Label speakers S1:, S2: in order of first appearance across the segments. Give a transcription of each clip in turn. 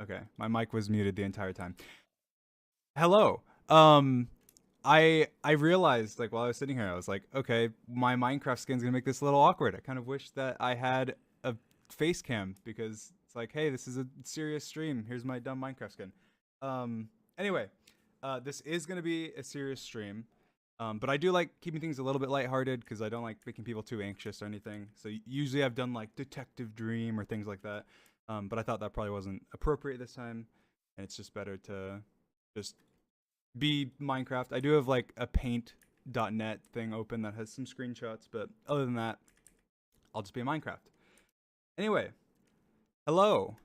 S1: Okay, my mic was muted the entire time. Hello. I realized like while I was sitting here, I was like, okay, my Minecraft skin's gonna make this a little awkward. I kind of wish that I had a face cam because it's like, hey, this is a serious stream. Here's my dumb Minecraft skin. Um, anyway, this is gonna be a serious stream. But I do like keeping things a little bit lighthearted because I don't like making people too anxious or anything. So usually I've done like Detective Dream or things like that. But I thought that probably wasn't appropriate this time, and it's just better to just be Minecraft. I do have like a paint.net thing open that has some screenshots, but other than that, I'll just be Minecraft. Anyway, hello.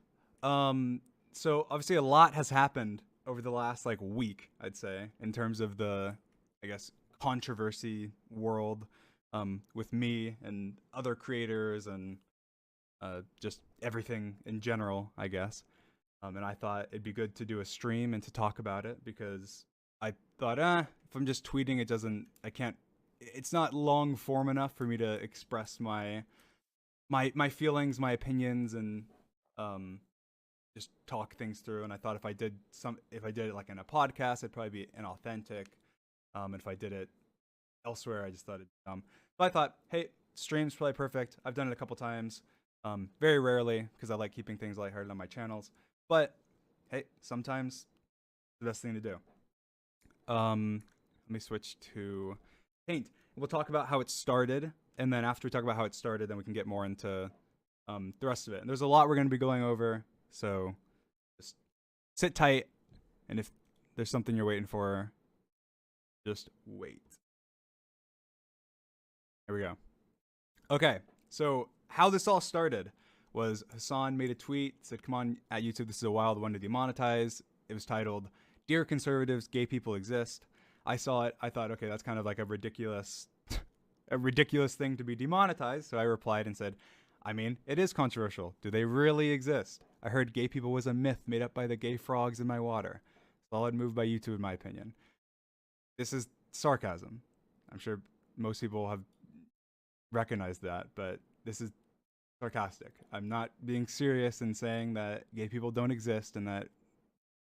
S1: Um so obviously a lot has happened over the last like week, I'd say, in terms of the I guess controversy world with me and other creators and just everything in general, I guess. And I thought it'd be good to do a stream and to talk about it because I thought, if I'm just tweeting, it doesn't, I can't, it's not long form enough for me to express my feelings, my opinions, and um, just talk things through. And I thought if I did it like in a podcast, it'd probably be inauthentic. And if I did it elsewhere, I just thought it'd be dumb. But I thought, hey, stream's probably perfect. I've done it a couple times, very rarely because I like keeping things lighthearted on my channels. But hey, sometimes it's the best thing to do. Let me switch to Paint. We'll talk about how it started, and then after we talk about how it started, then we can get more into the rest of it. And there's a lot we're going to be going over, so just sit tight, and if there's something you're waiting for, just wait. Here we go. Okay, so how this all started was Hassan made a tweet, said, "Come on, at YouTube, this is a wild one to demonetize." It was titled, "Dear conservatives, gay people exist." I saw it. I thought, okay, that's kind of like a ridiculous thing to be demonetized. So I replied and said, I mean, it is controversial. Do they really exist? I heard gay people was a myth made up by the gay frogs in my water. Solid move by YouTube, in my opinion. This is sarcasm. I'm sure most people have recognized that, but this is sarcastic. I'm not being serious in saying that gay people don't exist and that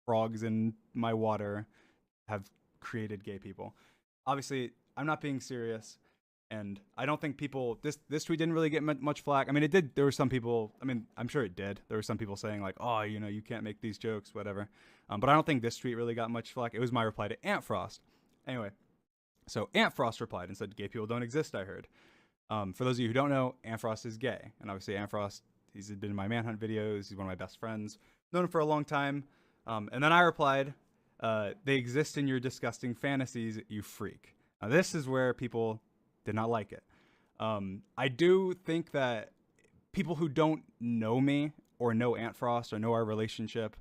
S1: frogs in my water have created gay people. Obviously, I'm not being serious, and I don't think people this tweet didn't really get much flack. I mean, it did. There were some people. I mean, I'm sure it did. There were some people saying like, "Oh, you can't make these jokes, whatever." But I don't think this tweet really got much flack. It was my reply to Ant Frost. Anyway, so Ant Frost replied and said, "Gay people don't exist." I heard. For those of you who don't know, Amfrost is gay, and obviously Amfrost, he's been in my Manhunt videos. He's one of my best friends. Known him for a long time. And then I replied, "They exist in your disgusting fantasies, you freak." Now this is where people did not like it. I do think that people who don't know me or know Antfrost or know our relationship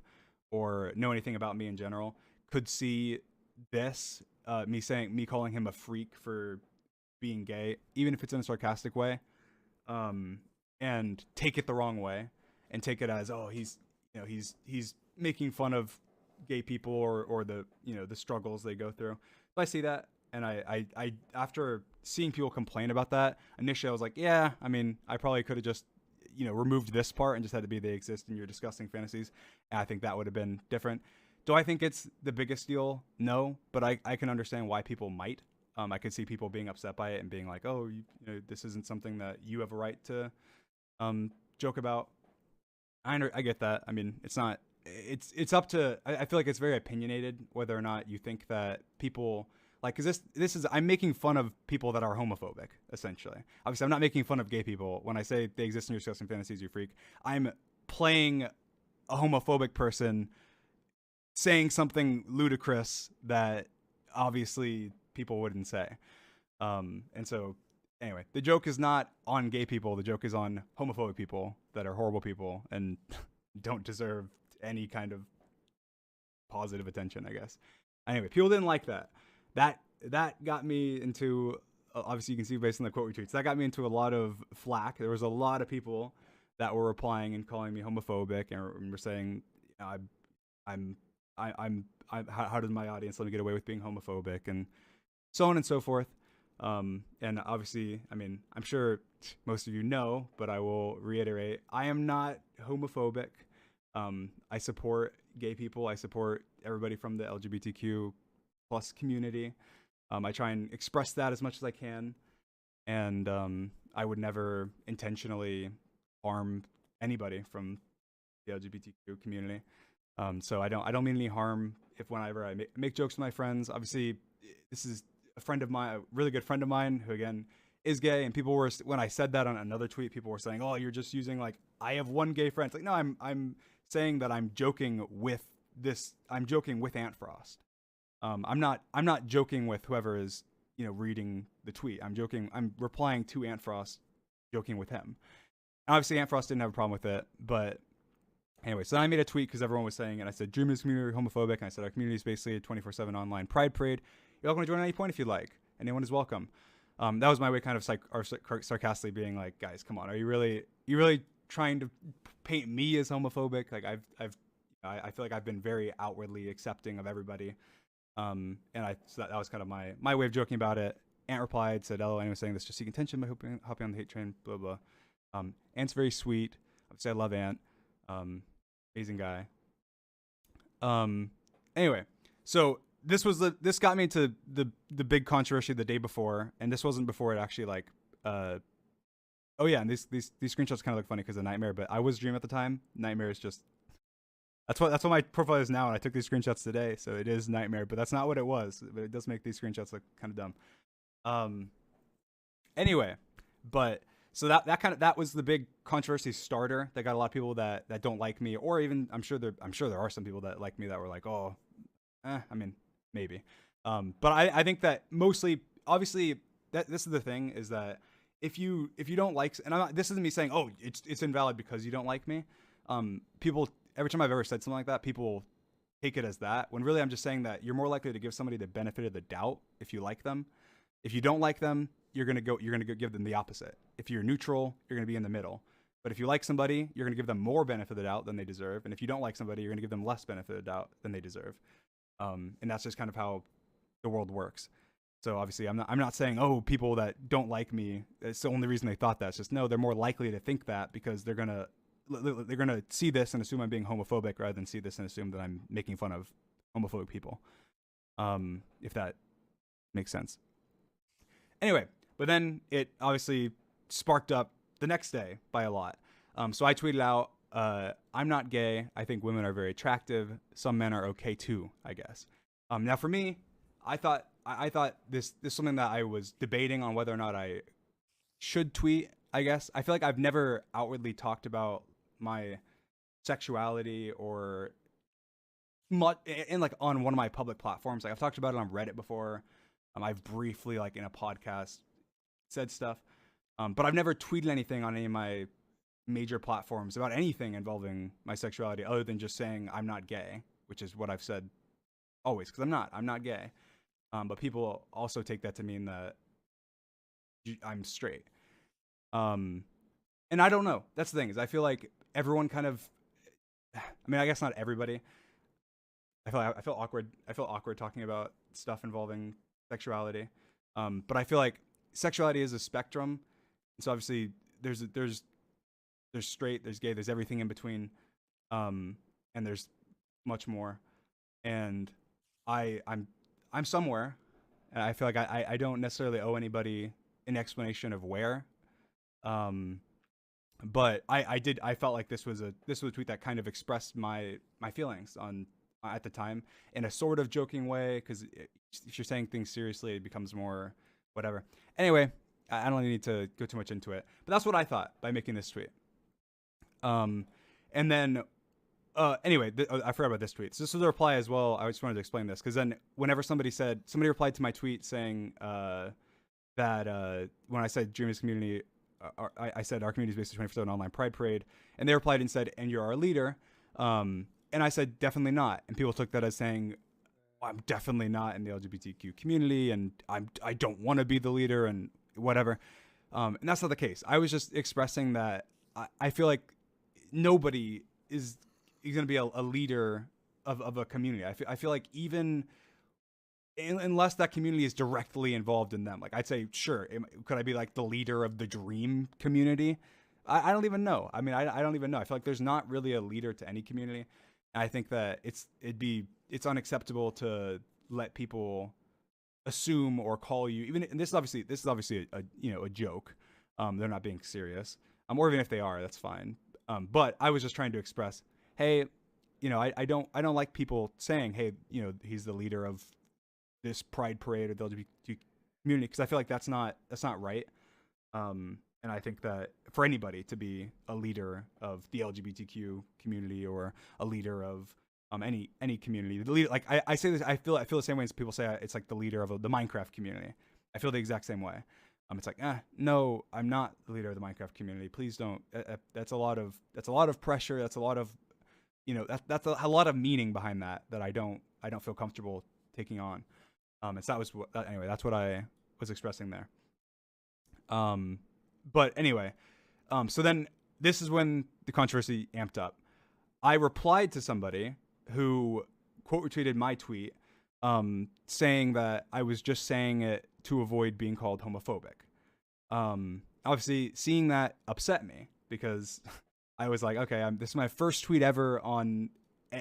S1: or know anything about me in general could see this me calling him a freak for being gay, even if it's in a sarcastic way, um, and take it the wrong way, and take it as, oh, he's making fun of gay people or the the struggles they go through. So I see that, and I after seeing people complain about that, initially I was like, yeah, I mean, I probably could have just removed this part and just had to be they exist in your disgusting fantasies, and I think that would have been different. Do I think it's the biggest deal? No, but I can understand why people might. I could see people being upset by it and being like, "Oh, this isn't something that you have a right to joke about." I get that. I mean, it's not. It's up to. I feel like it's very opinionated whether or not you think that people like because this is I'm making fun of people that are homophobic essentially. Obviously, I'm not making fun of gay people when I say they exist in your disgusting fantasies. You freak. I'm playing a homophobic person saying something ludicrous that obviously people wouldn't say. And so, anyway, the joke is not on gay people. The joke is on homophobic people that are horrible people and don't deserve any kind of positive attention, I guess. Anyway, people didn't like that. That got me into obviously you can see based on the quote retweets. That got me into a lot of flack. There was a lot of people that were replying and calling me homophobic and were saying I, I'm how does my audience let me get away with being homophobic and so on and so forth. And obviously, I mean, I'm sure most of you know, but I will reiterate: I am not homophobic. I support gay people. I support everybody from the LGBTQ plus community. I try and express that as much as I can, and I would never intentionally harm anybody from the LGBTQ community. So I don't mean any harm if whenever I make jokes with my friends. Obviously, this is a friend of mine, a really good friend of mine, who again is gay, and people were, when I said that on another tweet, people were saying, "Oh, you're just using like I have one gay friend." It's like, no, I'm saying that I'm joking with this. I'm joking with Ant Frost. I'm not joking with whoever is reading the tweet. I'm joking. I'm replying to Ant Frost, joking with him. Obviously, Ant Frost didn't have a problem with it, but anyway, so then I made a tweet because everyone was saying it. And I said, Dream is community homophobic. And I said, our community is basically a 24/7 online pride parade. You're welcome to join at any point if you'd like. Anyone is welcome. That was my way, kind of sarcastically being like, guys, come on, are you really trying to paint me as homophobic? Like I feel like I've been very outwardly accepting of everybody. And so that was kind of my way of joking about it. Ant replied, said, "Oh, anyone saying this just seeking attention by hopping on the hate train, blah blah." Ant's very sweet. Obviously, I love Ant. Amazing guy. Anyway, so this got me to the big controversy the day before, and this wasn't before it actually like oh yeah, and these screenshots kind of look funny because of Nightmare, but I was Dream at the time. Nightmare is just that's what my profile is now, and I took these screenshots today, so it is Nightmare, but that's not what it was. But it does make these screenshots look kind of dumb. Anyway, but so that was the big controversy starter that got a lot of people that don't like me, or even I'm sure there are some people that like me that were like, oh, I mean, maybe. But I think that mostly, obviously, that this is the thing, is that if you don't like, and this isn't me saying, oh, it's invalid because you don't like me. People, every time I've ever said something like that, people take it as that, when really I'm just saying that you're more likely to give somebody the benefit of the doubt if you like them. If you don't like them, you're gonna give them the opposite. If you're neutral, you're gonna be in the middle. But if you like somebody, you're gonna give them more benefit of the doubt than they deserve. And if you don't like somebody, you're gonna give them less benefit of the doubt than they deserve. And that's just kind of how the world works. So obviously, I'm not saying, oh, people that don't like me, it's the only reason they thought that. It's just, no, they're more likely to think that because they're gonna see this and assume I'm being homophobic rather than see this and assume that I'm making fun of homophobic people. If that makes sense. Anyway, but then it obviously sparked up the next day by a lot. So I tweeted out, I'm not gay. I think women are very attractive. Some men are okay too, I guess. Now for me, I thought this is something that I was debating on whether or not I should tweet, I guess. I feel like I've never outwardly talked about my sexuality or much in like on one of my public platforms. Like I've talked about it on Reddit before. I've briefly, like in a podcast, said stuff, but I've never tweeted anything on any of my major platforms about anything involving my sexuality other than just saying I'm not gay, which is what I've said always, because I'm not gay. But people also take that to mean that I'm straight. And I don't know. That's the thing, is I feel like everyone kind of, I mean, I guess not everybody. I feel awkward talking about stuff involving sexuality. But I feel like sexuality is a spectrum. So obviously there's straight, there's gay, there's everything in between. And there's much more. And I'm somewhere, and I feel like I don't necessarily owe anybody an explanation of where. But I felt like this was a tweet that kind of expressed my feelings on at the time in a sort of joking way, because if you're saying things seriously, it becomes more whatever. Anyway, I don't need to go too much into it, but that's what I thought by making this tweet. And then anyway, I forgot about this tweet. So this was a reply as well. I just wanted to explain this, because then whenever somebody replied to my tweet saying that when I said Dreamers community, I said our community is basically 24/7 online pride parade, and they replied and said, "And you're our leader." And I said, "Definitely not." And people took that as saying, I'm definitely not in the LGBTQ community, and I don't want to be the leader and whatever. And that's not the case. I was just expressing that I feel like nobody is going to be a leader of a community. I feel like even unless that community is directly involved in them, like I'd say, sure, could I be like the leader of the Dream community? I don't even know. I mean, I don't even know. I feel like there's not really a leader to any community. And I think that it's unacceptable to let people assume or call you even. And this is obviously a you know a joke. They're not being serious. Or even if they are, that's fine. But I was just trying to express, hey, you know, I don't like people saying, hey, you know, he's the leader of this pride parade or the LGBT community, because I feel like that's not right. And I think that for anybody to be a leader of the LGBTQ community or a leader of any community, the leader, like I say this, I feel the same way as people say it's like the leader of the Minecraft community. I feel the exact same way. It's like, no, I'm not the leader of the Minecraft community. Please don't. That's a lot of pressure. That's a lot of, you know, that's a lot of meaning behind that I don't feel comfortable taking on. And so that was anyway. That's what I was expressing there. But anyway, so then this is when the controversy amped up. I replied to somebody who quote retweeted my tweet, saying that I was just saying it to avoid being called homophobic. Obviously, seeing that upset me because I was like, okay, this is my first tweet ever on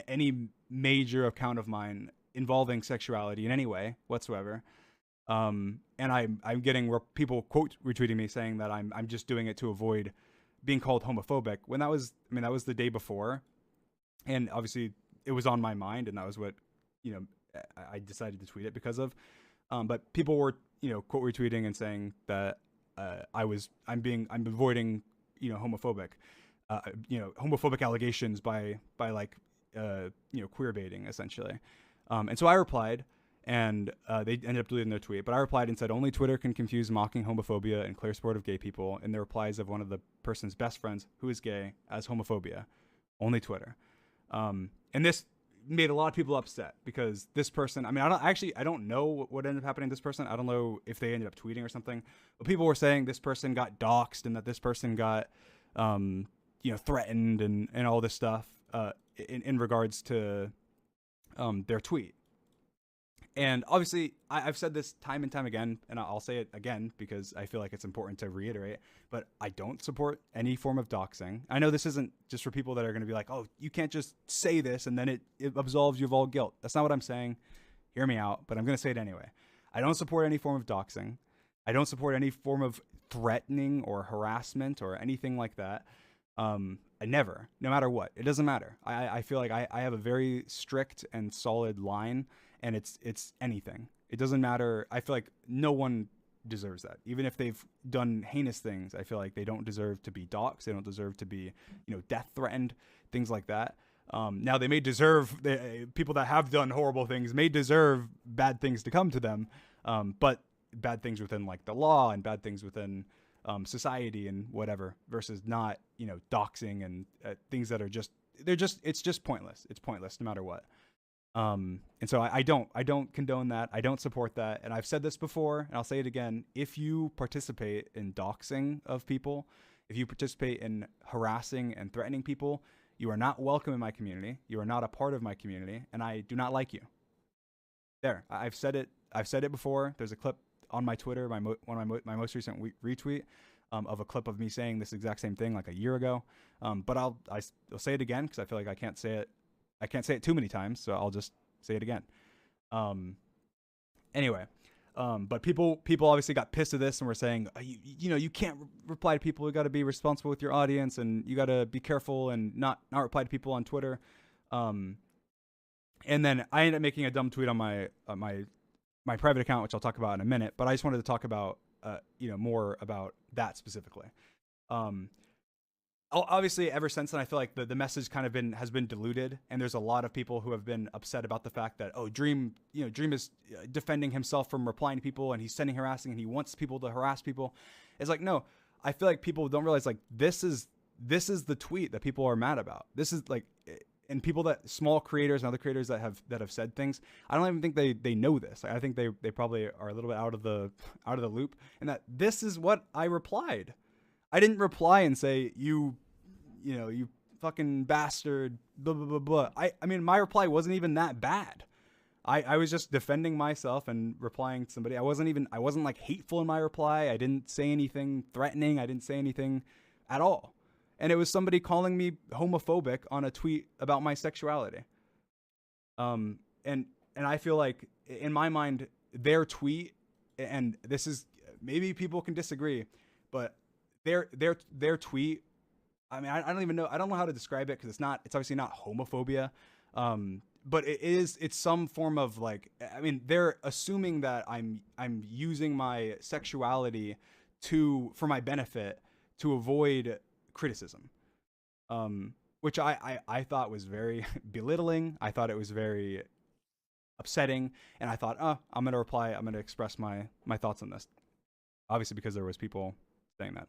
S1: any major account of mine involving sexuality in any way whatsoever. And I'm getting people quote retweeting me saying that I'm just doing it to avoid being called homophobic, when that was the day before, and obviously it was on my mind, and that was what, you know, I decided to tweet it because of. But people were, you know, quote retweeting and saying that I'm avoiding, you know, homophobic allegations by like you know, queer baiting essentially. And so I replied, and they ended up deleting their tweet. But I replied and said, only Twitter can confuse mocking homophobia and clear support of gay people in the replies of one of the person's best friends who is gay as homophobia. Only Twitter. And this made a lot of people upset because this person, I mean, I don't know what ended up happening to this person. I don't know if they ended up tweeting or something, but people were saying this person got doxxed and that this person got, you know, threatened and all this stuff, in regards to, their tweet. And obviously, I've said this time and time again, and I'll say it again because I feel like it's important to reiterate, but I don't support any form of doxing. I know this isn't just for people that are going to be like, oh, you can't just say this and then it absolves you of all guilt. That's not what I'm saying. Hear me out, but I'm going to say it anyway. I don't support any form of doxing. I don't support any form of threatening or harassment or anything like that. I never, no matter what. It doesn't matter. I feel like I have a very strict and solid line, and it's anything. It doesn't matter. I feel like no one deserves that. Even if they've done heinous things, I feel like they don't deserve to be doxxed. They don't deserve to be, you know, death threatened, things like that. Now they may deserve, people that have done horrible things may deserve bad things to come to them, but bad things within like the law and bad things within society and whatever, versus not, you know, doxing and things that are it's just pointless. It's pointless no matter what. And so I don't condone that. I don't support that. And I've said this before, and I'll say it again. If you participate in doxing of people, if you participate in harassing and threatening people, you are not welcome in my community. You are not a part of my community, and I do not like you. There, I've said it. I've said it before. There's a clip on my Twitter, my most recent retweet, of a clip of me saying this exact same thing like a year ago. But I'll say it again because I feel like I can't say it too many times, so I'll just say it again. Anyway, but people obviously got pissed at this and were saying, you know, you can't reply to people. You got to be responsible with your audience, and you got to be careful and not reply to people on Twitter. And then I ended up making a dumb tweet on my private account, which I'll talk about in a minute. But I just wanted to talk about you know, more about that specifically. Obviously, ever since then, I feel like the message kind of has been diluted, and there's a lot of people who have been upset about the fact that, oh, Dream is defending himself from replying to people, and he's sending harassing, and he wants people to harass people. It's like, no, I feel like people don't realize, like, this is the tweet that people are mad about. This is like, and people that small creators and other creators that have said things, I don't even think they know this. I think they probably are a little bit out of the loop, and that this is what I replied. I didn't reply and say, you fucking bastard, blah, blah, blah, blah. I mean, my reply wasn't even that bad. I was just defending myself and replying to somebody. I wasn't like hateful in my reply. I didn't say anything threatening. I didn't say anything at all. And it was somebody calling me homophobic on a tweet about my sexuality. And I feel like in my mind, their tweet, and this is, maybe people can disagree, but their tweet, I mean, I don't even know, I don't know how to describe it, because it's obviously not homophobia. But it's some form of like, I mean, they're assuming that I'm using my sexuality for my benefit, to avoid criticism. Which I thought was very belittling. I thought it was very upsetting, and I thought, oh, I'm gonna reply. I'm gonna express my thoughts on this. Obviously, because there was people saying that.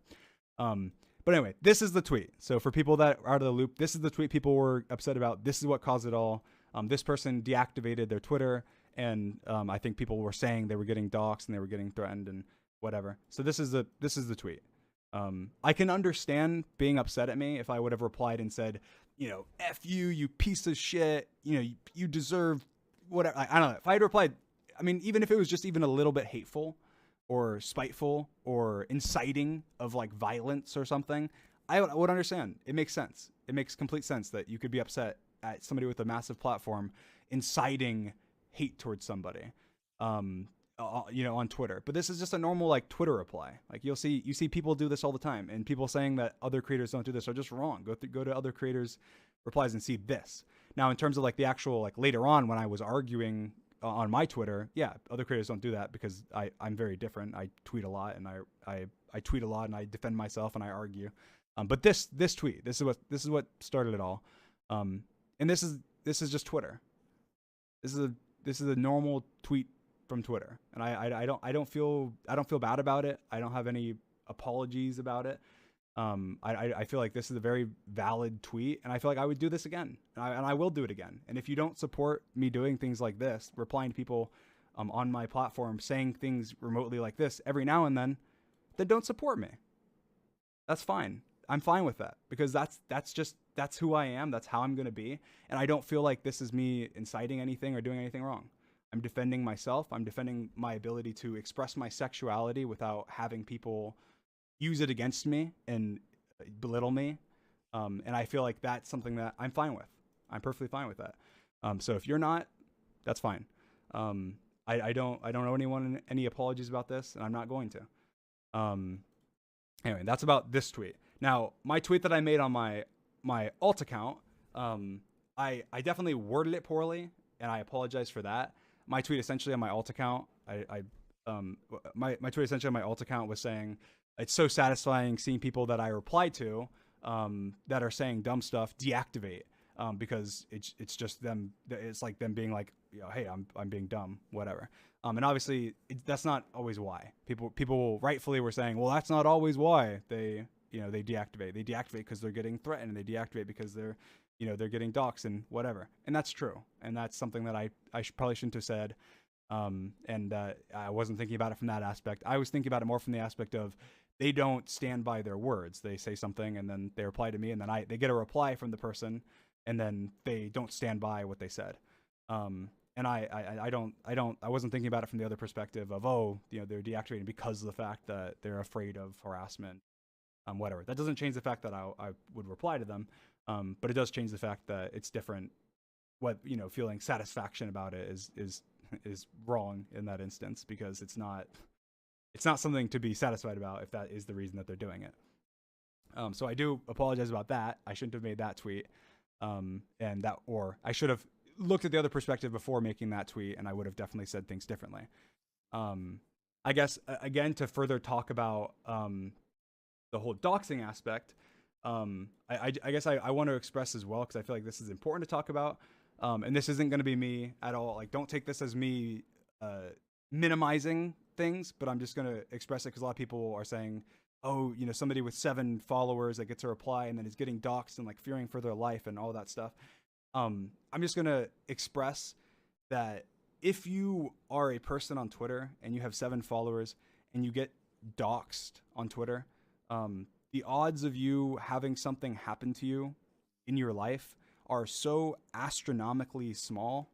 S1: But anyway, this is the tweet. So for people that are out of the loop, this is the tweet people were upset about. This is what caused it all. This person deactivated their Twitter, and I think people were saying they were getting doxxed and they were getting threatened and whatever. So this is the tweet. I can understand being upset at me if I would have replied and said, F you, you piece of shit, you deserve whatever. I don't know. If I had replied, I mean, even if it was just even a little bit hateful or spiteful or inciting of like violence or something, I would understand. It makes sense. It makes complete sense that you could be upset at somebody with a massive platform inciting hate towards somebody. On Twitter. But this is just a normal like Twitter reply. Like you see people do this all the time, and people saying that other creators don't do this are just wrong. Go to other creators' replies and see this. Now, in terms of like the actual, like later on when I was arguing on my Twitter, yeah, other creators don't do that because I'm very different. I tweet a lot, and I tweet a lot, and I defend myself, and I argue. But this tweet, this is what started it all. And this is just Twitter. This is a normal tweet from Twitter, and I don't feel bad about it. I don't have any apologies about it. I feel like this is a very valid tweet, and I feel like I would do this again, and I will do it again. And if you don't support me doing things like this, replying to people on my platform, saying things remotely like this every now and then don't support me. That's fine. I'm fine with that, because that's who I am. That's how I'm going to be. And I don't feel like this is me inciting anything or doing anything wrong. I'm defending myself. I'm defending my ability to express my sexuality without having people use it against me and belittle me. And I feel like that's something that I'm fine with. I'm perfectly fine with that. So if you're not, that's fine. I don't owe anyone any apologies about this, and I'm not going to. Anyway, that's about this tweet. Now, my tweet that I made on my alt account, I definitely worded it poorly, and I apologize for that. My tweet essentially on my alt account, my tweet essentially on my alt account was saying, it's so satisfying seeing people that I reply to that are saying dumb stuff deactivate, because it's just them. It's like them being like, hey, I'm being dumb, whatever. And obviously that's not always why. People rightfully were saying, well, that's not always why they deactivate. They deactivate because they're getting threatened, and they deactivate because they're getting doxxed and whatever. And that's true. And that's something that I probably shouldn't have said. And I wasn't thinking about it from that aspect. I was thinking about it more from the aspect of they don't stand by their words. They say something, and then they reply to me, and then they get a reply from the person, and then they don't stand by what they said. And I wasn't thinking about it from the other perspective of, they're deactivating because of the fact that they're afraid of harassment, whatever. That doesn't change the fact that I would reply to them. But it does change the fact that it's different. What, feeling satisfaction about it is wrong in that instance, because it's not something to be satisfied about if that is the reason that they're doing it. So I do apologize about that. I shouldn't have made that tweet. Or I should have looked at the other perspective before making that tweet, and I would have definitely said things differently. I guess, again, to further talk about the whole doxing aspect, I guess I want to express as well, because I feel like this is important to talk about. And this isn't going to be me at all. Like, don't take this as me minimizing things, but I'm just going to express it because a lot of people are saying, oh, somebody with 7 followers that gets a reply and then is getting doxxed and like fearing for their life and all that stuff. I'm just going to express that if you are a person on Twitter and you have 7 followers and you get doxxed on Twitter, the odds of you having something happen to you in your life are so astronomically small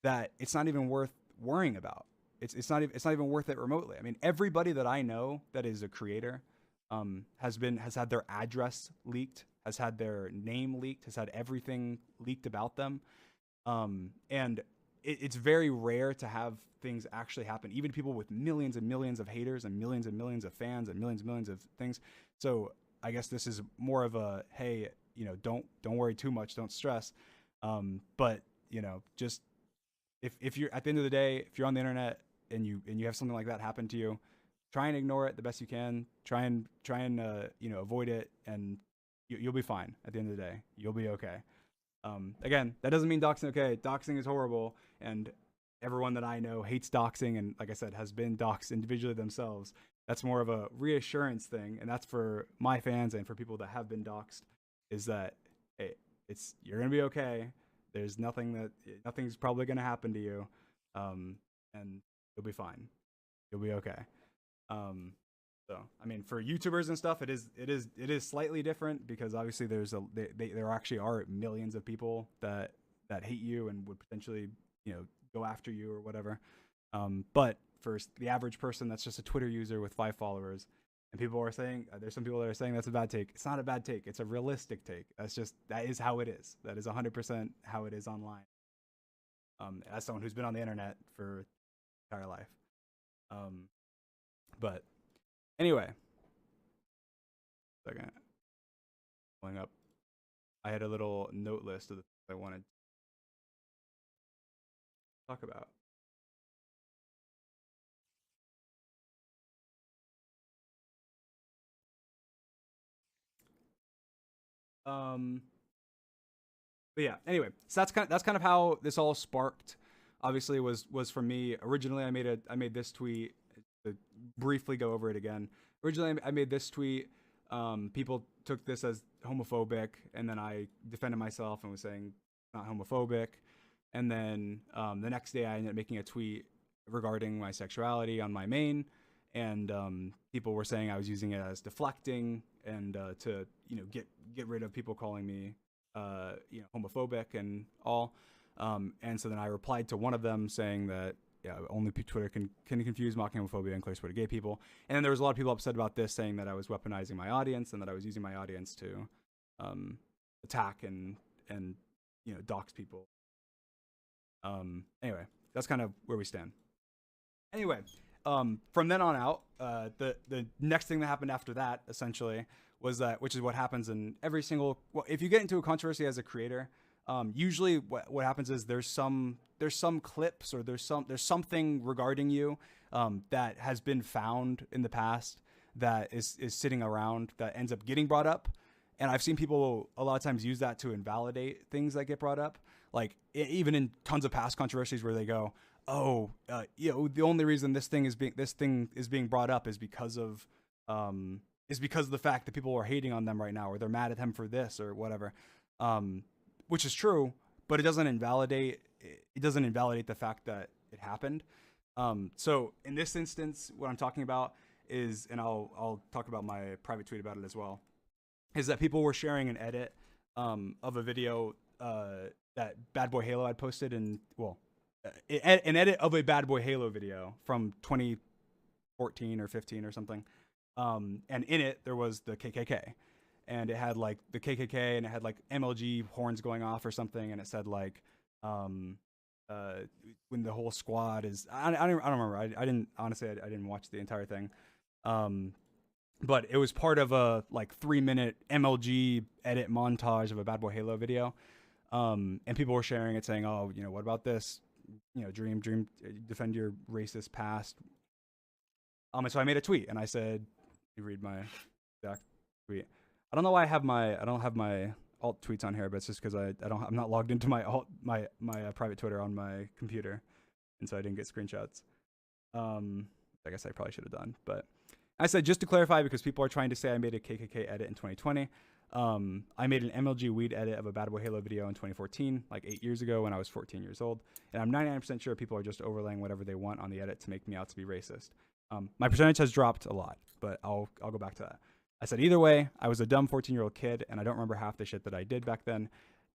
S1: that it's not even worth worrying about. It's not even worth it remotely. I mean, everybody that I know that is a creator, has had their address leaked, has had their name leaked, has had everything leaked about them. And it's very rare to have things actually happen. Even people with millions and millions of haters and millions of fans and millions of things. So I guess this is more of a, hey, don't worry too much, don't stress. But just if you're, at the end of the day, if you're on the internet and you have something like that happen to you, try and ignore it the best you can. Try and avoid it, and you'll be fine. At the end of the day, you'll be okay. Again, that doesn't mean doxing okay. Doxing is horrible, and everyone that I know hates doxing, and like I said, has been doxed individually themselves. That's more of a reassurance thing, and that's for my fans and for people that have been doxed, is that, hey, you're gonna be okay. There's nothing's probably gonna happen to you, and you'll be fine. You'll be okay. Um, so I mean, for YouTubers and stuff, it is slightly different, because obviously there actually are millions of people that hate you and would potentially go after you or whatever. But for the average person that's just a Twitter user with 5 followers, and people are saying, there's some people that are saying that's a bad take. It's not a bad take. It's a realistic take. That is how it is. That is 100% how it is online. As someone who's been on the internet for their entire life. But anyway, second, pulling up. I had a little note list of the things I wanted to talk about. But yeah, anyway, so that's kind of how this all sparked. Obviously, was for me. Originally, I made this tweet to briefly go over it again. Originally, I made this tweet. People took this as homophobic, and then I defended myself and was saying not homophobic. And then the next day, I ended up making a tweet regarding my sexuality on my main, and people were saying I was using it as deflecting and to get rid of people calling me homophobic and all. And so then I replied to one of them saying that only Twitter can confuse mocking homophobia and clear to gay people. And then there was a lot of people upset about this, saying that I was weaponizing my audience and that I was using my audience to attack and dox people. Anyway, that's kind of where we stand. Anyway, from then on out, the next thing that happened after that, essentially, was that, which is what happens in every single, well, if you get into a controversy as a creator, usually what happens is there's some clips, or there's something regarding you that has been found in the past that is sitting around that ends up getting brought up. And I've seen people a lot of times use that to invalidate things that get brought up. Like even in tons of past controversies where they go, oh, the only reason this thing is being brought up is because of the fact that people are hating on them right now, or they're mad at them for this or whatever, which is true, but it doesn't invalidate the fact that it happened. So in this instance, what I'm talking about is, and I'll talk about my private tweet about it as well, is that people were sharing an edit of a video that Bad Boy Halo had posted, an edit of a Bad Boy Halo video from 2014 or 15 or something. And in it, there was the KKK. And it had like the KKK, and it had like MLG horns going off or something. And it said like, when the whole squad is, I don't remember. I didn't watch the entire thing. But it was part of a like 3-minute MLG edit montage of a Bad Boy Halo video. And people were sharing it saying, oh, what about this? Dream, defend your racist past. And so I made a tweet, and I said, you read my exact tweet. I don't know why I don't have my alt tweets on here, but it's just because I'm not logged into my private Twitter on my computer, and so I didn't get screenshots. I guess I probably should have done, but I said, just to clarify, because people are trying to say I made a KKK edit in 2020. I made an MLG weed edit of a Bad Boy Halo video in 2014, like 8 years ago when I was 14 years old. And I'm 99% sure people are just overlaying whatever they want on the edit to make me out to be racist. My percentage has dropped a lot, but I'll go back to that. I said, either way, I was a dumb 14-year-old kid, and I don't remember half the shit that I did back then.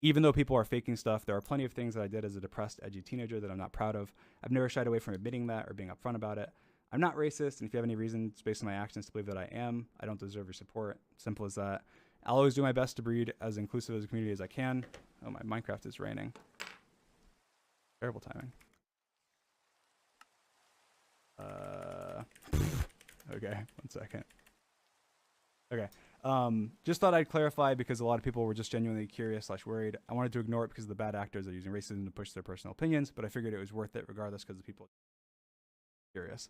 S1: Even though people are faking stuff, there are plenty of things that I did as a depressed, edgy teenager that I'm not proud of. I've never shied away from admitting that or being upfront about it. I'm not racist, and if you have any reasons based on my actions to believe that I am, I don't deserve your support. Simple as that. I'll always do my best to breed as inclusive as a community as I can. Oh, my Minecraft is raining. Terrible timing. Okay, 1 second. Okay. Just thought I'd clarify because a lot of people were just genuinely curious / worried. I wanted to ignore it because of the bad actors that are using racism to push their personal opinions, but I figured it was worth it regardless because the people are curious.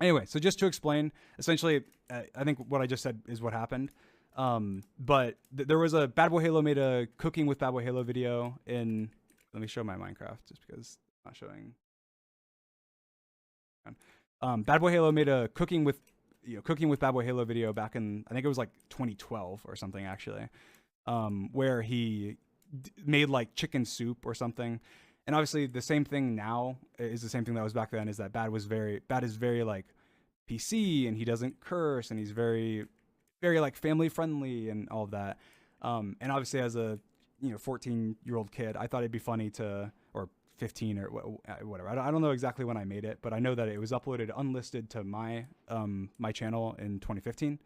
S1: Anyway, so just to explain, essentially, I think what I just said is what happened. But there was a Bad Boy Halo made a cooking with Bad Boy Halo video in. Let me show my Minecraft just because I'm not showing. Bad Boy Halo made a cooking with Bad Boy Halo video back in, I think it was like 2012 or something actually, where he made like chicken soup or something. And obviously the same thing now is the same thing that was back then, is that Bad is very like PC, and he doesn't curse, and he's very, very like family friendly and all of that. And obviously as a 14-year-old kid, I thought it'd be funny to, or 15 or whatever. I don't know exactly when I made it, but I know that it was uploaded unlisted to my my channel in 2015.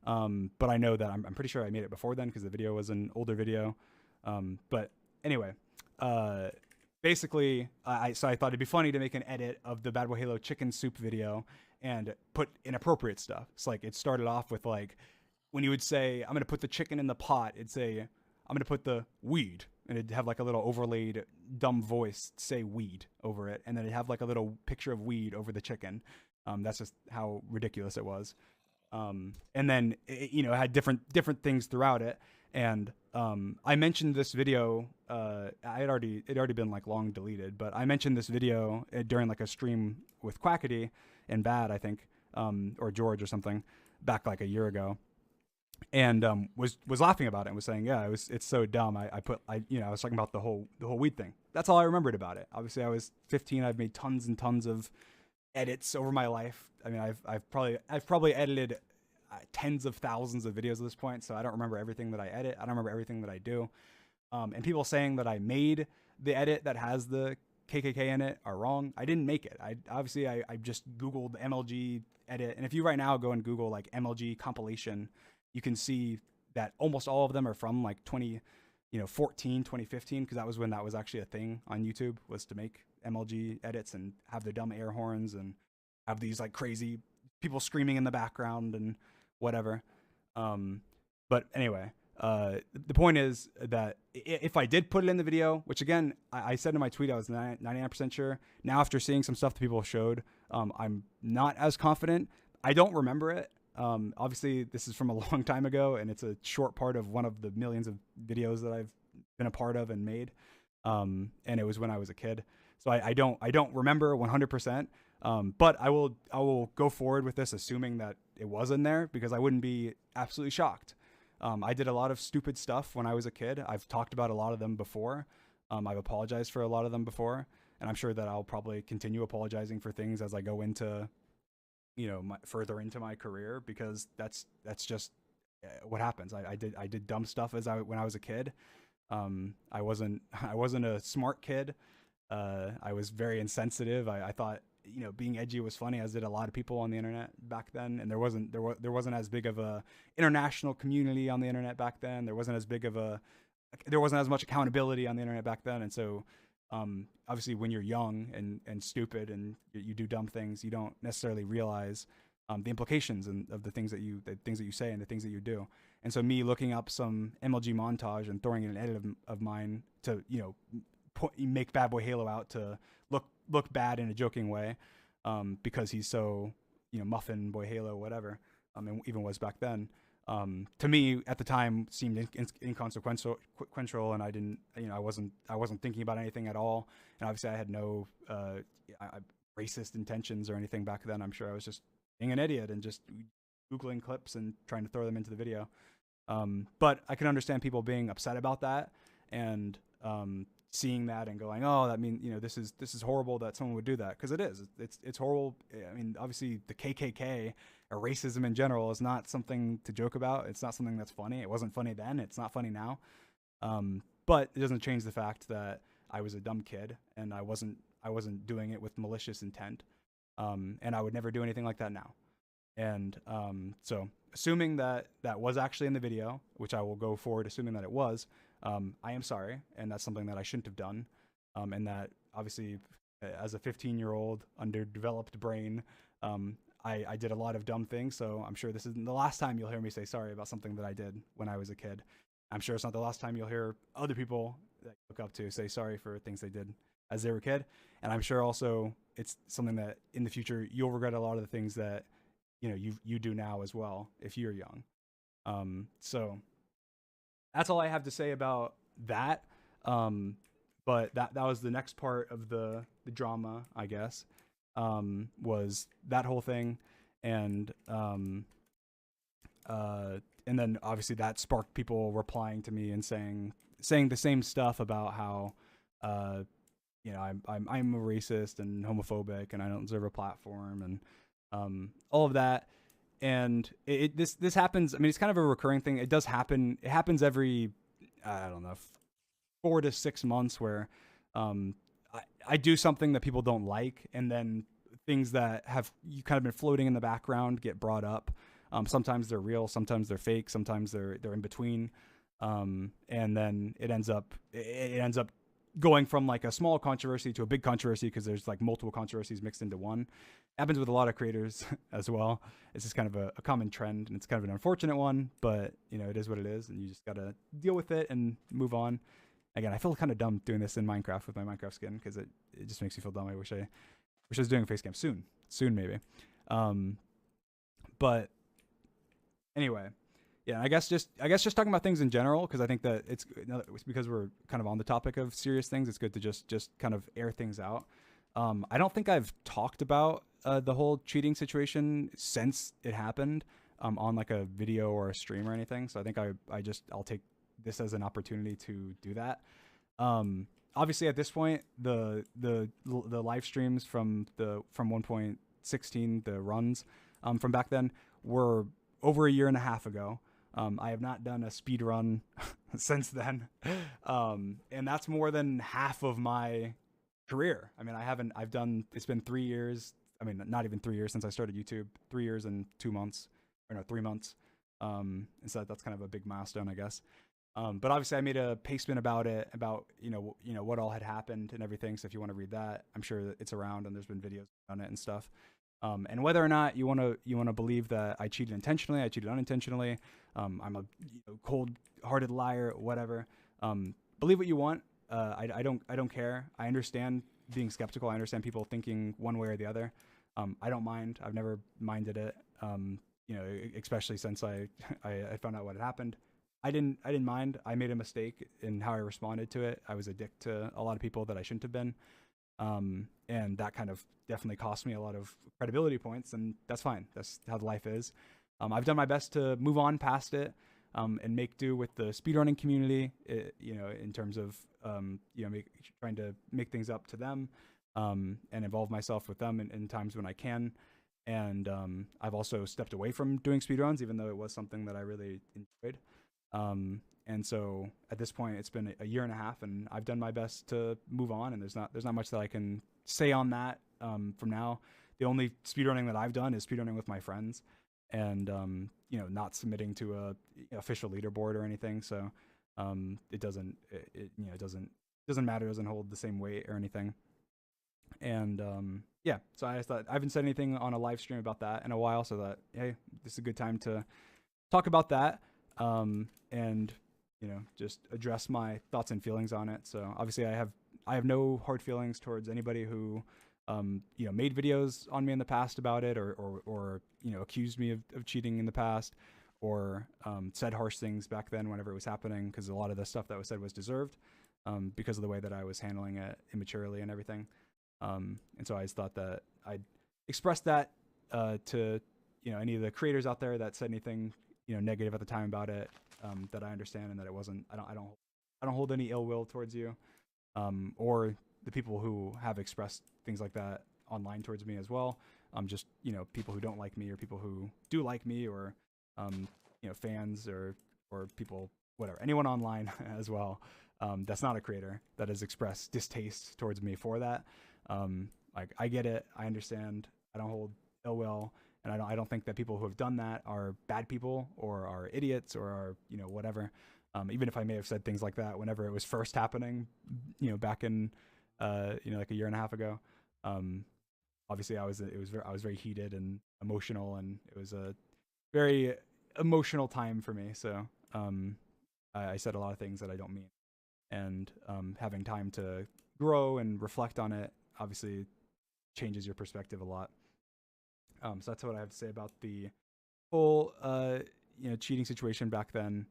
S1: But I know that I'm pretty sure I made it before then because the video was an older video. But anyway, basically, so I thought it'd be funny to make an edit of the Bad Boy Halo chicken soup video and put inappropriate stuff. It's like it started off with like when you would say, "I'm gonna put the chicken in the pot," it'd say, "I'm gonna put the weed," and it'd have like a little overlaid dumb voice say "weed" over it, and then it'd have like a little picture of weed over the chicken. That's just how ridiculous it was. And then it had different things throughout it. And I mentioned this video. It had already been like long deleted, but I mentioned this video during like a stream with Quackity and Bad, I think, or George or something, back like a year ago. And was laughing about it and was saying, yeah, it's so dumb. I was talking about the whole weed thing. That's all I remembered about it. Obviously, I was 15. I've made tons and tons of edits over my life. I mean, I've probably edited tens of thousands of videos at this point, so I don't remember everything that I edit. I don't remember everything that I do. And people saying that I made the edit that has the KKK in it are wrong. I didn't make it. I just Googled MLG edit, and if you right now go and Google like MLG compilation, you can see that almost all of them are from like 2014, 2015, because that was when that was actually a thing on YouTube, was to make MLG edits and have the dumb air horns and have these like crazy people screaming in the background and whatever. But anyway, the point is that if I did put it in the video, which again, I said in my tweet I was 99% sure. Now after seeing some stuff that people showed, I'm not as confident. I don't remember it. Obviously this is from a long time ago, and it's a short part of one of the millions of videos that I've been a part of and made. And it was when I was a kid. So I don't remember 100%. But I will go forward with this assuming that it was in there, because I wouldn't be absolutely shocked. I did a lot of stupid stuff when I was a kid. I've talked about a lot of them before. I've apologized for a lot of them before, and I'm sure that I'll probably continue apologizing for things as I go into, further into my career, because that's just what happens. I did dumb stuff when I was a kid. I wasn't a smart kid. I was very insensitive. I thought, being edgy was funny, as did a lot of people on the internet back then. And there wasn't as big of a international community on the internet back then. There wasn't as much accountability on the internet back then. And so, obviously when you're young and stupid and you do dumb things, you don't necessarily realize, the implications of the things that you say and the things that you do. And so me looking up some MLG montage and throwing in an edit of mine to, make Bad Boy Halo out to look bad in a joking way, because he's so, Muffin Boy Halo, whatever, and even was back then, to me at the time seemed inconsequential, and I didn't, I wasn't thinking about anything at all. And obviously I had no racist intentions or anything back then. I'm sure I was just being an idiot and just Googling clips and trying to throw them into the video. But I can understand people being upset about that, and seeing that and going, oh, that means, this is horrible that someone would do that, because it is. It's horrible. I mean, obviously the KKK or racism in general is not something to joke about. It's not something that's funny. It wasn't funny then. It's not funny now. But it doesn't change the fact that I was a dumb kid, and I wasn't doing it with malicious intent. And I would never do anything like that now. And so, assuming that that was actually in the video, which I will go forward assuming that it was, I am sorry, and that's something that I shouldn't have done. And that obviously, as a 15-year-old underdeveloped brain, I did a lot of dumb things. So I'm sure this isn't the last time you'll hear me say sorry about something that I did when I was a kid. I'm sure it's not the last time you'll hear other people that you look up to say sorry for things they did as they were a kid. And I'm sure also it's something that in the future you'll regret a lot of the things that you do now as well if you're young. So that's all I have to say about that. But that was the next part of the drama, I guess. Was that whole thing, and then obviously that sparked people replying to me and saying the same stuff about how I'm a racist and homophobic and I don't deserve a platform and all of that. And this happens. I mean, it's kind of a recurring thing. It does happen. It happens every, I don't know, 4 to 6 months where I do something that people don't like, and then things that have you kind of been floating in the background get brought up. Sometimes they're real, sometimes they're fake, sometimes they're in between, and then it ends up going from like a small controversy to a big controversy because there's like multiple controversies mixed into one. It happens with a lot of creators as well. It's just kind of a common trend, and it's kind of an unfortunate one, but it is what it is, and you just gotta deal with it and move on. Again, I feel kind of dumb doing this in Minecraft with my Minecraft skin because it just makes me feel dumb. I wish I was doing a face cam soon maybe. But anyway, yeah, I guess just talking about things in general, because I think that it's because we're kind of on the topic of serious things. It's good to just kind of air things out. I don't think I've talked about the whole cheating situation since it happened on like a video or a stream or anything. So I think I'll take this as an opportunity to do that. Obviously at this point, the live streams from 1.16, the runs from back then were over a year and a half ago. I have not done a speed run since then. And that's more than half of my career. I mean, it's been 3 years. I mean, not even 3 years since I started YouTube, 3 years and 2 months, or no, 3 months. And so that's kind of a big milestone, I guess. But obviously I made a pastement about it, about, what all had happened and everything. So if you want to read that, I'm sure that it's around and there's been videos on it and stuff. And whether or not you want to believe that I cheated intentionally, I cheated unintentionally, I'm a cold-hearted liar, whatever. Believe what you want. I don't care. I understand being skeptical. I understand people thinking one way or the other. I don't mind. I've never minded it. Especially since I found out what had happened. I didn't mind. I made a mistake in how I responded to it. I was a dick to a lot of people that I shouldn't have been. And that kind of definitely cost me a lot of credibility points, and that's fine. That's how life is. I've done my best to move on past it, and make do with the speedrunning community, in terms of, trying to make things up to them, and involve myself with them in times when I can. And I've also stepped away from doing speedruns, even though it was something that I really enjoyed. And so at this point, it's been a year and a half, and I've done my best to move on. And there's not much that I can say on that from now. The only speedrunning that I've done is speedrunning with my friends, and not submitting to a official leaderboard or anything. So it doesn't matter. It doesn't hold the same weight or anything. And yeah, so I just thought I haven't said anything on a live stream about that in a while, so that hey, this is a good time to talk about that. And just address my thoughts and feelings on it. So obviously I have no hard feelings towards anybody who made videos on me in the past about it, or accused me of cheating in the past, or said harsh things back then whenever it was happening, because a lot of the stuff that was said was deserved, because of the way that I was handling it immaturely and everything. And so I just thought that I'd express that to any of the creators out there that said anything negative at the time about it, that I understand, and that it wasn't. I don't hold any ill will towards you, or the people who have expressed things like that online towards me as well. Just people who don't like me, or people who do like me, or fans, or people, whatever, anyone online as well, that's not a creator that has expressed distaste towards me for that. Like, I get it, I understand. I don't hold ill will, and I don't think that people who have done that are bad people or are idiots or are, whatever. Even if I may have said things like that whenever it was first happening, back in, like a year and a half ago. Um, Obviously, I was very heated and emotional, and it was a very emotional time for me. So I said a lot of things that I don't mean, and having time to grow and reflect on it obviously changes your perspective a lot. So that's what I have to say about the whole cheating situation back then.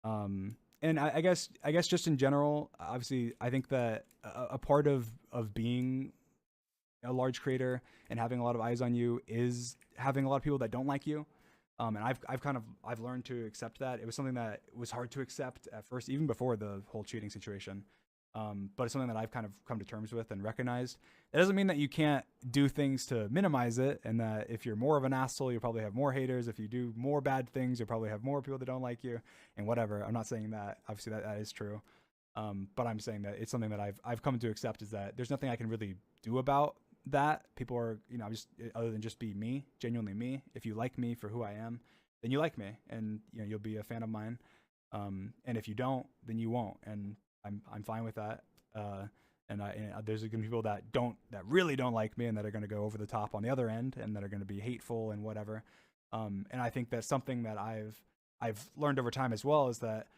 S1: And I guess just in general, obviously, I think that a part of being a large creator and having a lot of eyes on you is having a lot of people that don't like you. And I've learned to accept that. It was something that was hard to accept at first, even before the whole cheating situation. But it's something that I've kind of come to terms with and recognized. It doesn't mean that you can't do things to minimize it, and that if you're more of an asshole, you'll probably have more haters. If you do more bad things, you'll probably have more people that don't like you, and whatever. I'm not saying that. Obviously, that is true. But I'm saying that it's something that I've come to accept, is that there's nothing I can really do about that. People are, I'm just, other than just be me, genuinely me. If you like me for who I am, then you like me, and you'll be a fan of mine. And if you don't, then you won't, and I'm fine with that. And there's gonna be people that really don't like me, and that are gonna go over the top on the other end, and that are gonna be hateful and whatever. And I think that's something that I've learned over time as well, is that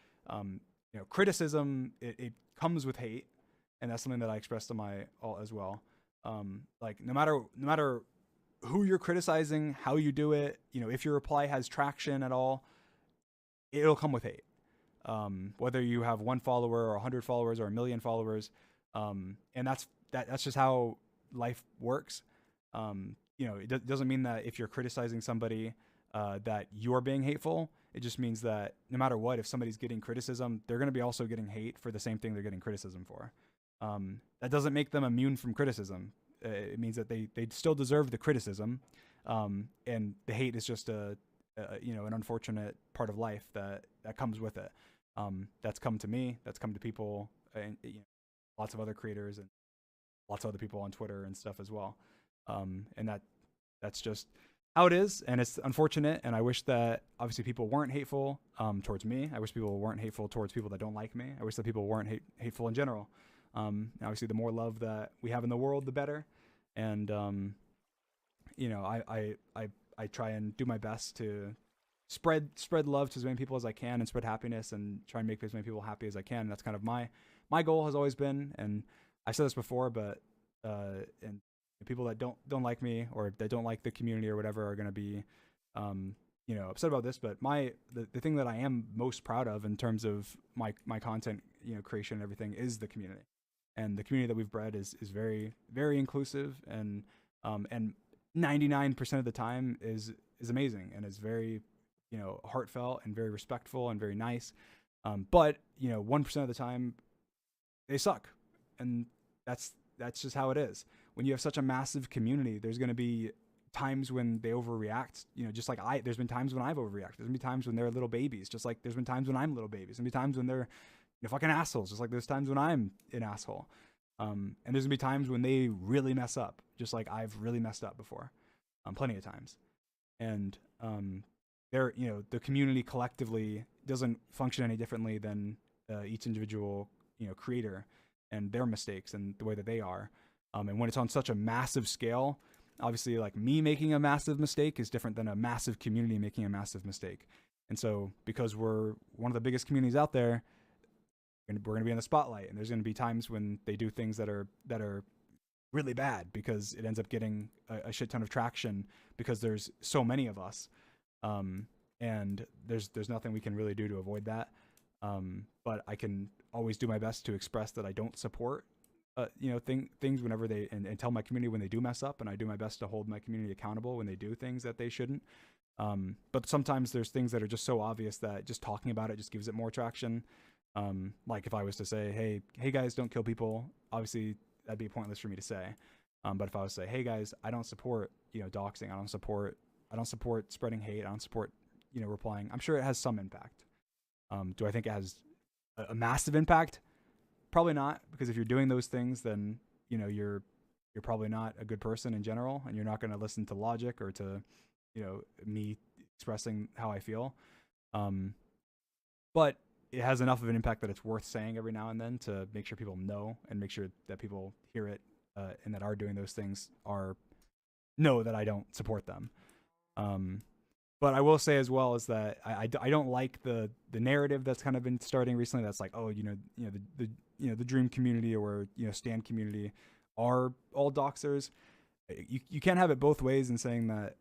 S1: criticism, it comes with hate, and that's something that I express to my alt as well. Like no matter who you're criticizing, how you do it, if your reply has traction at all, it'll come with hate. Whether you have 1 follower or 100 followers or 1 million followers, and that's just how life works. It doesn't mean that if you're criticizing somebody that you're being hateful. It just means that no matter what, if somebody's getting criticism, they're going to be also getting hate for the same thing they're getting criticism for. That doesn't make them immune from criticism. It means that they still deserve the criticism, and the hate is just an unfortunate part of life that comes with it. That's come to me. That's come to people, and lots of other creators and lots of other people on Twitter and stuff as well. And that's just how it is, and it's unfortunate. And I wish that obviously people weren't hateful towards me. I wish people weren't hateful towards people that don't like me. I wish that people weren't hateful in general. Obviously, the more love that we have in the world, the better. And I try and do my best to spread love to as many people as I can, and spread happiness, and try and make as many people happy as I can. And that's kind of my goal has always been. And I've said this before, but and people that don't like me, or that don't like the community or whatever, are going to be upset about this. But the thing that I am most proud of in terms of my content creation and everything is the community. And the community that we've bred is very, very inclusive, and 99% of the time is amazing, and is very heartfelt and very respectful and very nice. But 1% of the time they suck, and that's just how it is. When you have such a massive community, there's going to be times when they overreact. Just like there's been times when I've overreacted. There's been times when they're little babies, just like there's been times when I'm little babies. There's been times when they're fucking assholes, just like there's times when I'm an asshole. And there's gonna be times when they really mess up, just like I've really messed up before, plenty of times. And the community collectively doesn't function any differently than each individual creator and their mistakes and the way that they are. And when it's on such a massive scale, obviously, like, me making a massive mistake is different than a massive community making a massive mistake. And so, because we're one of the biggest communities out there, we're going to be in the spotlight, and there's going to be times when they do things that are really bad, because it ends up getting a shit ton of traction because there's so many of us. And there's nothing we can really do to avoid that. But I can always do my best to express that I don't support things whenever they, and tell my community when they do mess up, and I do my best to hold my community accountable when they do things that they shouldn't. But sometimes there's things that are just so obvious that just talking about it just gives it more traction. Like if I was to say, hey guys, don't kill people, obviously that'd be pointless for me to say. But if I was to say, hey guys, I don't support doxing, I don't support spreading hate, I don't support replying, I'm sure it has some impact. Do I think it has a massive impact? Probably not, because if you're doing those things, then you're you're probably not a good person in general, and you're not going to listen to logic or to, me expressing how I feel. Um, but it has enough of an impact that it's worth saying every now and then to make sure people know and make sure that people hear it, and that are doing those things are know that I don't support them. Um, but I will say as well is that I don't like the narrative that's kind of been starting recently. That's like, oh, the Dream community or Stan community are all doxers. You can't have it both ways in saying that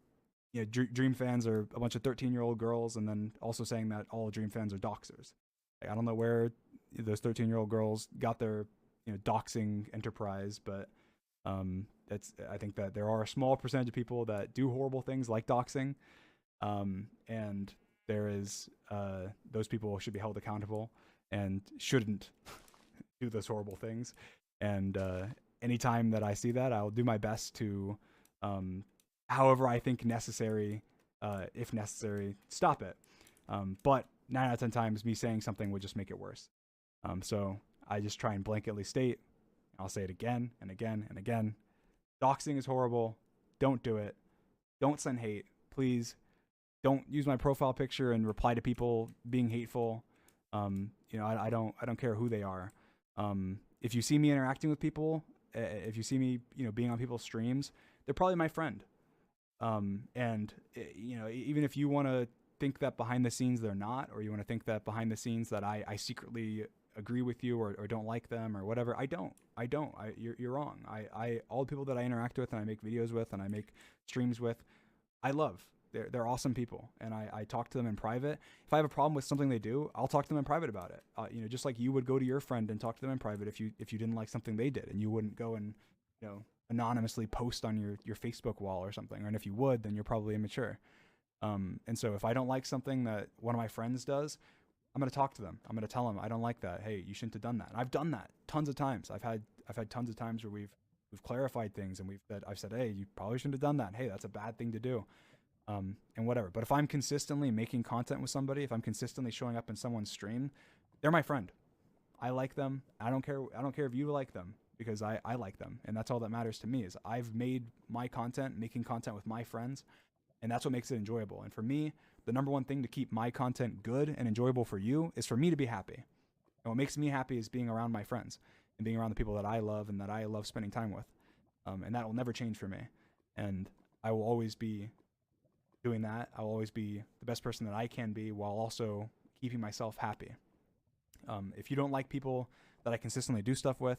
S1: Dream fans are a bunch of 13-year-old girls, and then also saying that all Dream fans are doxers. Like, I don't know where those 13-year-old girls got their doxing enterprise, but I think that there are a small percentage of people that do horrible things like doxing, and there is those people should be held accountable and shouldn't do those horrible things. And anytime that I see that, I'll do my best to, however I think necessary, if necessary, stop it. But 9 out of 10 times, me saying something would just make it worse. So I just try and blanketly state, I'll say it again and again and again. Doxing is horrible. Don't do it. Don't send hate. Please don't use my profile picture and reply to people being hateful. I don't care who they are. If you see me interacting with people, if you see me, being on people's streams, they're probably my friend. And even if you want to think that behind the scenes they're not, or you want to think that behind the scenes that I secretly agree with you or don't like them or whatever, I don't. You're wrong. All the people that I interact with and I make videos with and I make streams with, I love. They're awesome people, and I talk to them in private. If I have a problem with something they do, I'll talk to them in private about it. Just like you would go to your friend and talk to them in private if you didn't like something they did, and you wouldn't go and anonymously post on your Facebook wall or something. And if you would, then you're probably immature. And so if I don't like something that one of my friends does, I'm gonna talk to them. I'm gonna tell them I don't like that. Hey, you shouldn't have done that. And I've done that tons of times. I've had tons of times where we've clarified things and I've said, hey, you probably shouldn't have done that. Hey, that's a bad thing to do. And whatever. But if I'm consistently making content with somebody, if I'm consistently showing up in someone's stream, they're my friend. I like them. I don't care if you like them, because I like them. And that's all that matters to me, is I've made my content, making content with my friends, and that's what makes it enjoyable. And for me, the number one thing to keep my content good and enjoyable for you is for me to be happy. And what makes me happy is being around my friends and being around the people that I love and that I love spending time with. And that will never change for me. And I will always be doing that. I'll always be the best person that I can be while also keeping myself happy. If you don't like people that I consistently do stuff with,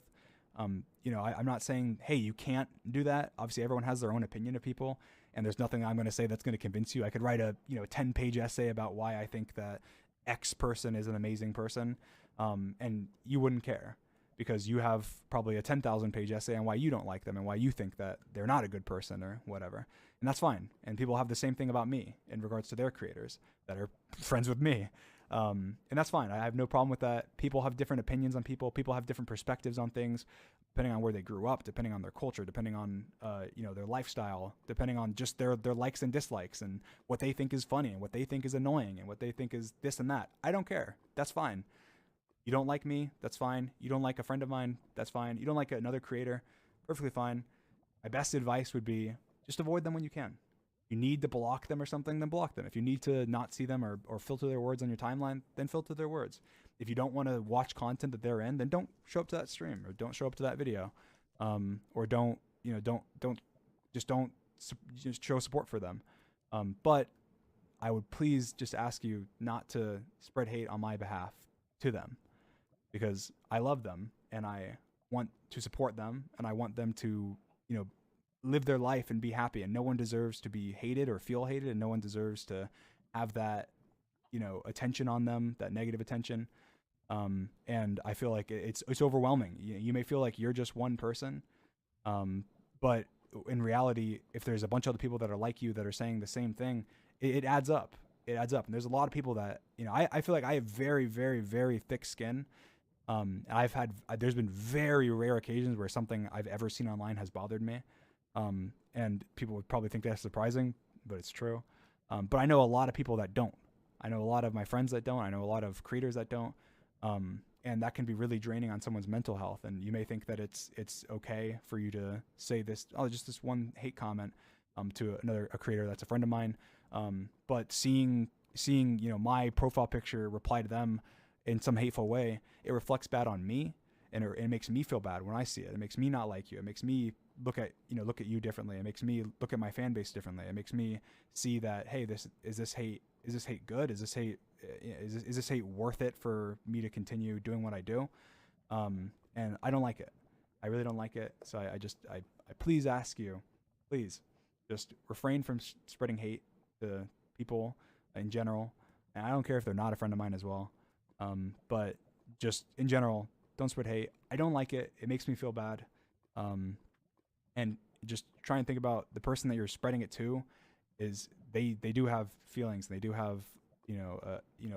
S1: I'm not saying, hey, you can't do that. Obviously, everyone has their own opinion of people, and there's nothing I'm going to say that's going to convince you. I could write a 10-page essay about why I think that X person is an amazing person, and you wouldn't care, because you have probably a 10,000-page essay on why you don't like them and why you think that they're not a good person or whatever. And that's fine. And people have the same thing about me in regards to their creators that are friends with me. And that's fine. I have no problem with that. People have different opinions on people. People have different perspectives on things, depending on where they grew up, depending on their culture, depending on their lifestyle, depending on just their likes and dislikes, and what they think is funny and what they think is annoying and what they think is this and that. I don't care. That's fine. You don't like me, that's fine. You don't like a friend of mine, that's fine. You don't like another creator, perfectly fine. My best advice would be just avoid them when you can. You need to block them or something, then block them. If you need to not see them or filter their words on your timeline, then filter their words. If you don't want to watch content that they're in, then don't show up to that stream or don't show up to that video, or don't show support for them. But I would please just ask you not to spread hate on my behalf to them, because I love them and I want to support them and I want them to, live their life and be happy. And no one deserves to be hated or feel hated, and no one deserves to have that, attention on them, that negative attention. And I feel like it's overwhelming. You may feel like you're just one person, but in reality, if there's a bunch of other people that are like you that are saying the same thing, it adds up. It adds up. And there's a lot of people that, I feel like I have very, very, very thick skin. There's been very rare occasions where something I've ever seen online has bothered me. And people would probably think that's surprising, but it's true. But I know a lot of people that don't. I know a lot of my friends that don't. I know a lot of creators that don't. and that can be really draining on someone's mental health. And you may think that it's okay for you to say this, just this one hate comment to a creator that's a friend of mine, but seeing my profile picture reply to them in some hateful way, it reflects bad on me, and it makes me feel bad when I see it. It makes me not like you. It makes me look at you differently. It makes me look at my fan base differently. It makes me see that, hey, is this hate good? Is this hate worth it for me to continue doing what I do? And I don't like it. I really don't like it. So I please ask you, please just refrain from spreading hate to people in general. And I don't care if they're not a friend of mine as well. But just in general, don't spread hate. I don't like it. It makes me feel bad. And just try and think about the person that you're spreading it to. Is they do have feelings. They do have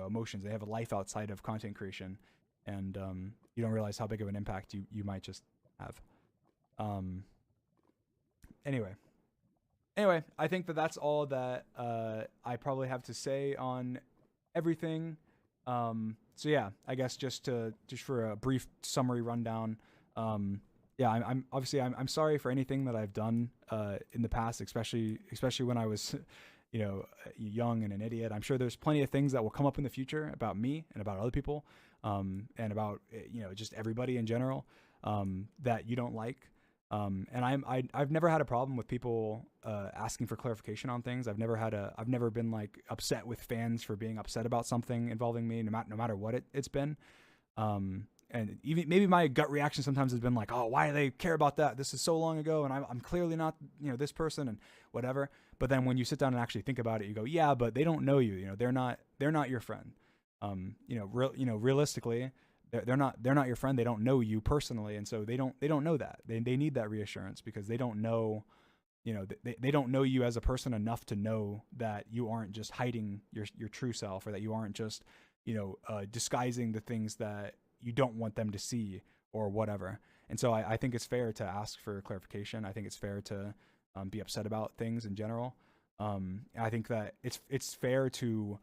S1: emotions. They have a life outside of content creation, and you don't realize how big of an impact you might just have. Anyway, I think that's all that I probably have to say on everything. So yeah, I guess just for a brief summary rundown. Yeah, I'm sorry for anything that I've done in the past, especially when I was young and an idiot. I'm sure there's plenty of things that will come up in the future about me and about other people, and about just everybody in general, that you don't like. And I've never had a problem with people asking for clarification on things. I've never been like upset with fans for being upset about something involving me, no matter what it's been. And even maybe my gut reaction sometimes has been like, oh, why do they care about that? This is so long ago, and I'm clearly not this person and whatever. But then when you sit down and actually think about it, you go, yeah, but they don't know you. They're not your friend. Realistically, they're not your friend. They don't know you personally, and so they don't know that. They need that reassurance because they don't know, they don't know you as a person enough to know that you aren't just hiding your true self, or that you aren't just disguising the things that you don't want them to see or whatever. And so I think it's fair to ask for clarification. I think it's fair to be upset about things in general. I think that it's fair to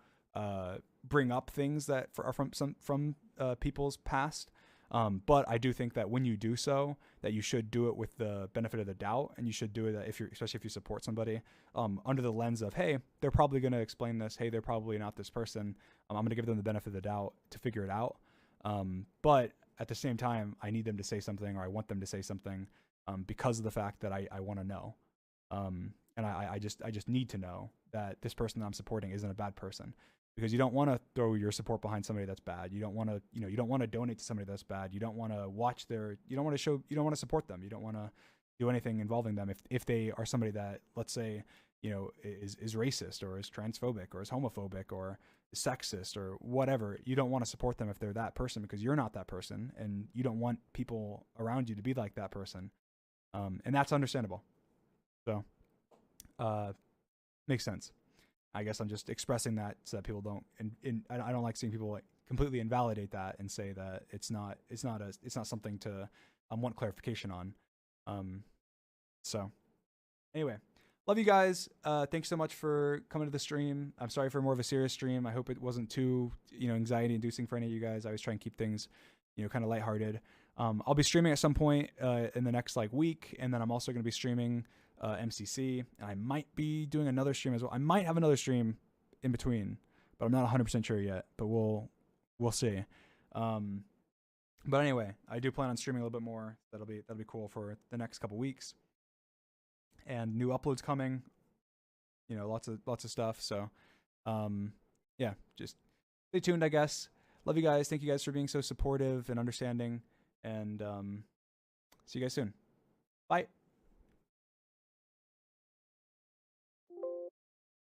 S1: bring up things that are from people's past. But I do think that when you do so, that you should do it with the benefit of the doubt, and you should do it especially if you support somebody, under the lens of, hey, they're probably going to explain this. Hey, they're probably not this person. I'm going to give them the benefit of the doubt to figure it out. But at the same time, I need them to say something, or I want them to say something, because of the fact that I want to know. And I just need to know that this person that I'm supporting isn't a bad person, because you don't want to throw your support behind somebody that's bad. You don't want to, you don't want to donate to somebody that's bad. You don't want to watch you don't want to support them. You don't want to do anything involving them if they are somebody that, let's say, is racist, or is transphobic, or is homophobic, or is sexist, or whatever. You don't want to support them if they're that person, because you're not that person, and you don't want people around you to be like that person. And that's understandable. So, makes sense. I guess I'm just expressing that so that people don't, and I don't like seeing people like completely invalidate that and say that it's not something to want clarification on. So anyway, love you guys. Thanks so much for coming to the stream. I'm sorry for more of a serious stream. I hope it wasn't too anxiety inducing for any of you guys. I always try and keep things kind of lighthearted. I'll be streaming at some point in the next week, and then I'm also going to be streaming MCC, and I might be doing another stream as well. I might have another stream in between, but I'm not 100% sure yet, but we'll see. But anyway, I do plan on streaming a little bit more. That'll be cool for the next couple weeks, and new uploads coming, lots of stuff. So yeah, just stay tuned, I guess. Love you guys. Thank you guys for being so supportive and understanding, and see you guys soon. Bye.